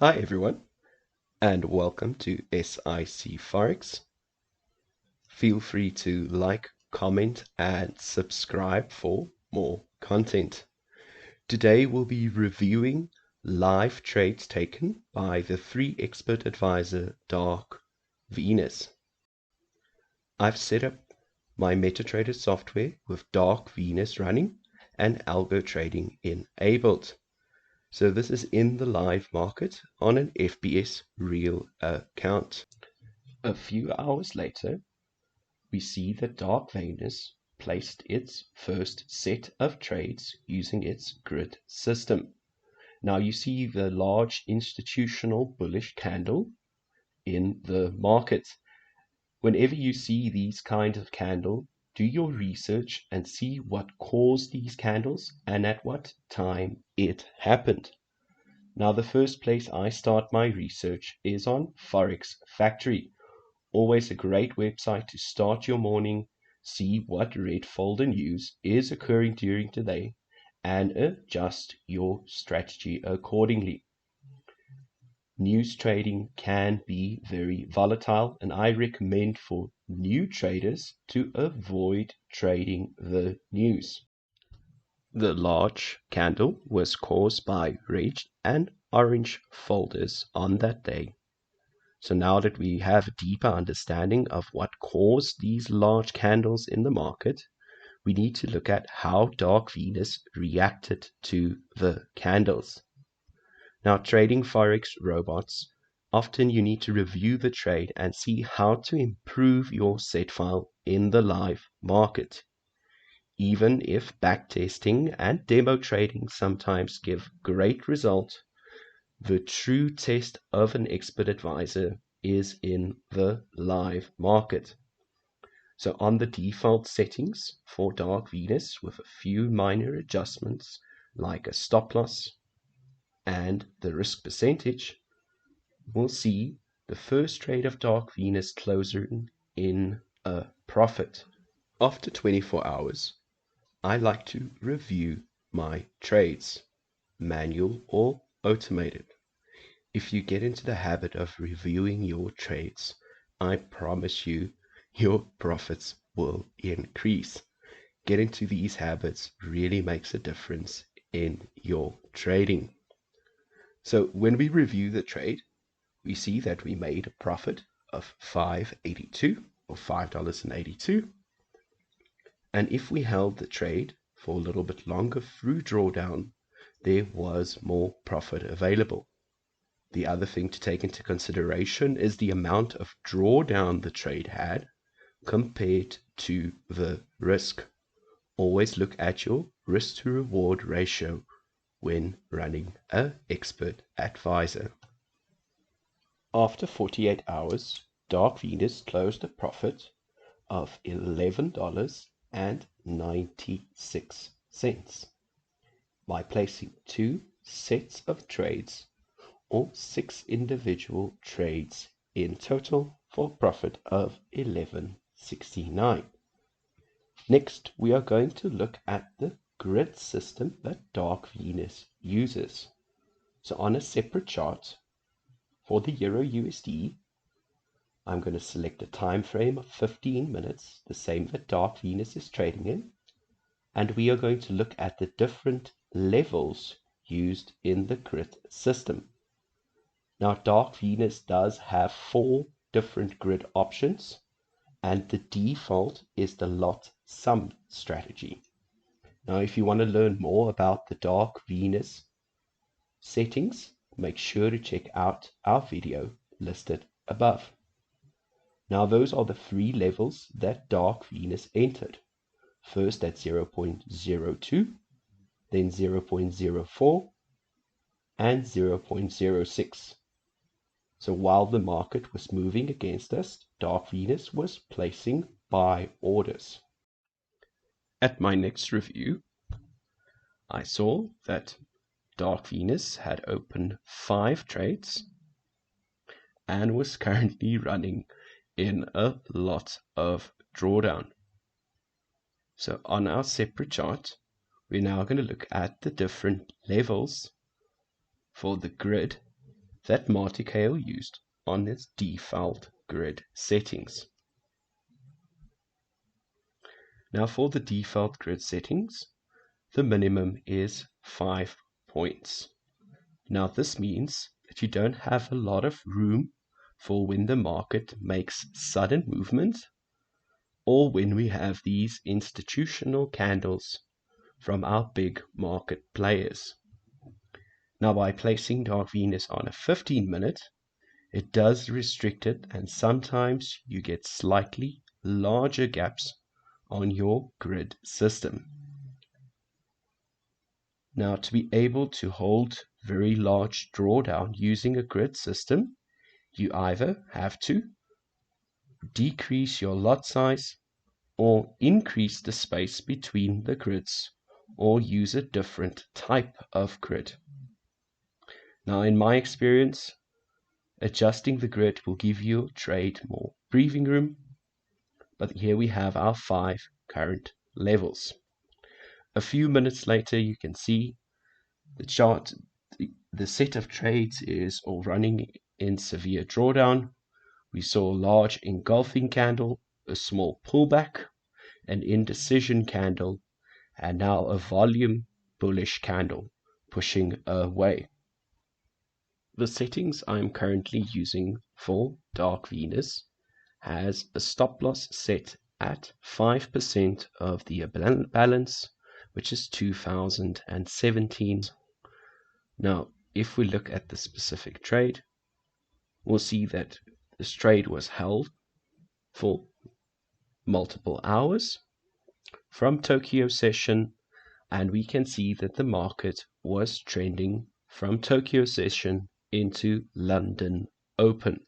Hi everyone, and welcome to SIC Forex. Feel free to like, comment, and subscribe for more content. Today we'll be reviewing live trades taken by the free expert advisor Dark Venus. I've set up my MetaTrader software with Dark Venus running and algo trading enabled. So this is in the live market on an FBS real account. A few hours later, we see that Dark Venus placed its first set of trades using its grid system. Now you see the large institutional bullish candle in the market. Whenever you see these kinds of candle, do your research and see what caused these candles and at what time it happened. Now the first place I start my research is on Forex Factory. Always a great website to start your morning, see what red folder news is occurring during the day, and adjust your strategy accordingly. News trading can be very volatile, and I recommend for new traders to avoid trading the news. The large candle was caused by red and orange folders on that day. So now that we have a deeper understanding of what caused these large candles in the market, we need to look at how Dark Venus reacted to the candles. Now, trading Forex robots, often you need to review the trade and see how to improve your set file in the live market. Even if backtesting and demo trading sometimes give great results, the true test of an expert advisor is in the live market. So on the default settings for Dark Venus, with a few minor adjustments like a stop loss and the risk percentage, we'll see the first trade of Dark Venus closing in a profit. After 24 hours, I like to review my trades, manual or automated. If you get into the habit of reviewing your trades, I promise you, your profits will increase. Getting to these habits really makes a difference in your trading. So when we review the trade, we see that we made a profit of $5.82 or $5.82. And if we held the trade for a little bit longer through drawdown, there was more profit available. The other thing to take into consideration is the amount of drawdown the trade had compared to the risk. Always look at your risk to reward ratio when running an expert advisor. After 48 hours, Dark Venus closed a profit of $11.96 by placing two sets of trades or 6 individual trades in total for a profit of $11.69. Next, we are going to look at the grid system that Dark Venus uses. So on a separate chart for the Euro USD, I'm going to select a time frame of 15 minutes, the same that Dark Venus is trading in, and we are going to look at the different levels used in the grid system. Now, Dark Venus does have 4 different grid options, and the default is the lot sum strategy. Now, if you want to learn more about the Dark Venus settings, make sure to check out our video listed above. Now, those are the 3 levels that Dark Venus entered. First at 0.02, then 0.04, and 0.06. So while the market was moving against us, Dark Venus was placing buy orders. At my next review, I saw that Dark Venus had opened 5 trades and was currently running in a lot of drawdown. So on our separate chart, we're now going to look at the different levels for the grid that Marticale used on its default grid settings. Now for the default grid settings, the minimum is 5 points. Now this means that you don't have a lot of room for when the market makes sudden movement, or when we have these institutional candles from our big market players. Now by placing Dark Venus on a 15-minute, it does restrict it, and sometimes you get slightly larger gaps on your grid system. Now to be able to hold very large drawdown using a grid system, you either have to decrease your lot size or increase the space between the grids, or use a different type of grid. Now in my experience, adjusting the grid will give your trade more breathing room, but here we have our 5 current levels. A few minutes later you can see the chart, the set of trades is all running in severe drawdown. We saw a large engulfing candle, a small pullback, an indecision candle, and now a volume bullish candle pushing away. The settings I'm currently using for Dark Venus has a stop loss set at 5% of the balance, which is 2017. Now, if we look at the specific trade, we'll see that this trade was held for multiple hours from Tokyo session, and we can see that the market was trending from Tokyo session into London open.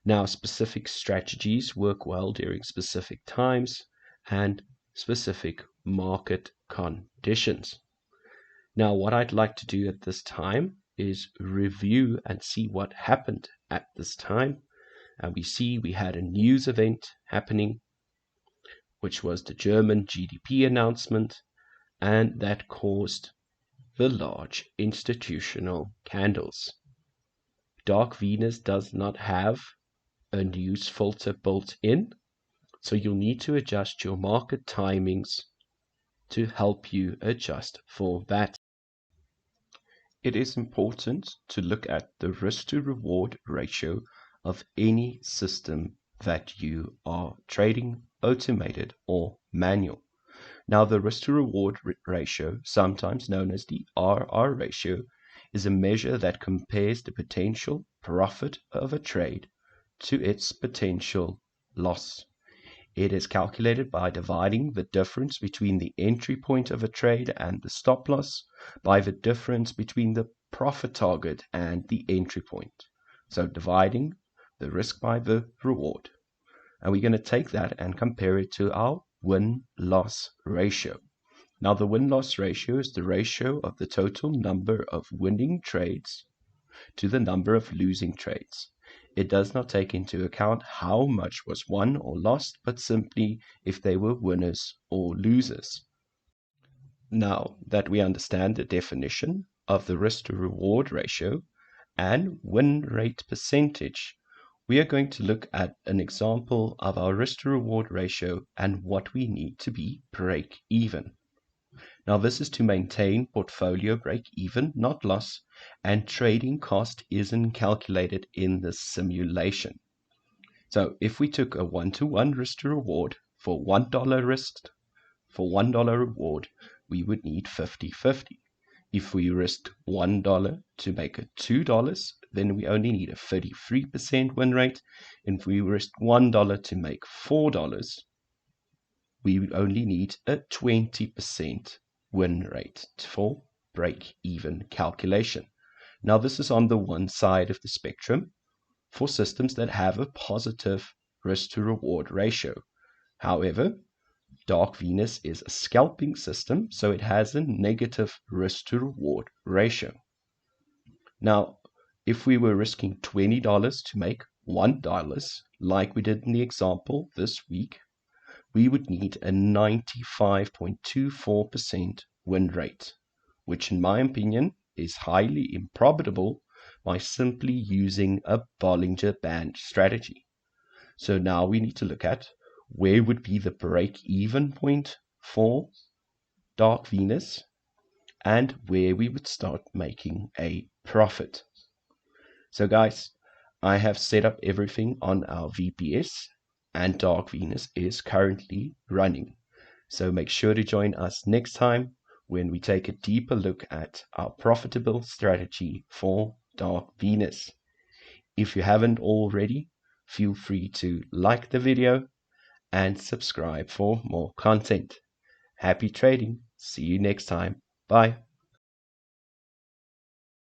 Now, specific strategies work well during specific times and specific market conditions. Now, what I'd like to do at this time is review and see what happened at this time. And we see we had a news event happening, which was the German GDP announcement, and that caused the large institutional candles. Dark Venus does not have a news filter built in, so you'll need to adjust your market timings to help you adjust for that. It is important to look at the risk to reward ratio of any system that you are trading, automated or manual. Now, the risk to reward ratio, sometimes known as the RR ratio, is a measure that compares the potential profit of a trade to its potential loss. It is calculated by dividing the difference between the entry point of a trade and the stop loss by the difference between the profit target and the entry point. So dividing the risk by the reward. And we're going to take that and compare it to our win-loss ratio. Now, the win-loss ratio is the ratio of the total number of winning trades to the number of losing trades. It does not take into account how much was won or lost, but simply if they were winners or losers. Now that we understand the definition of the risk to reward ratio and win rate percentage, we are going to look at an example of our risk to reward ratio and what we need to be break even. Now, this is to maintain portfolio break even, not loss, and trading cost isn't calculated in the simulation. So if we took a 1-to-1 risk to reward for $1 risk for $1 reward, we would need 50-50. If we risked $1 to make it $2, then we only need a 33% win rate. If we risked $1 to make $4, we would only need a 20% win rate for break-even calculation. Now, this is on the one side of the spectrum for systems that have a positive risk-to-reward ratio. However, Dark Venus is a scalping system, so it has a negative risk-to-reward ratio. Now, if we were risking $20 to make $1, like we did in the example this week, we would need a 95.24% win rate, which in my opinion is highly improbable by simply using a Bollinger Band strategy. So now we need to look at where would be the break-even point for Dark Venus and where we would start making a profit. So guys, I have set up everything on our VPS and Dark Venus is currently running. So make sure to join us next time when we take a deeper look at our profitable strategy for Dark Venus. If you haven't already, feel free to like the video and subscribe for more content. Happy trading. See you next time. Bye.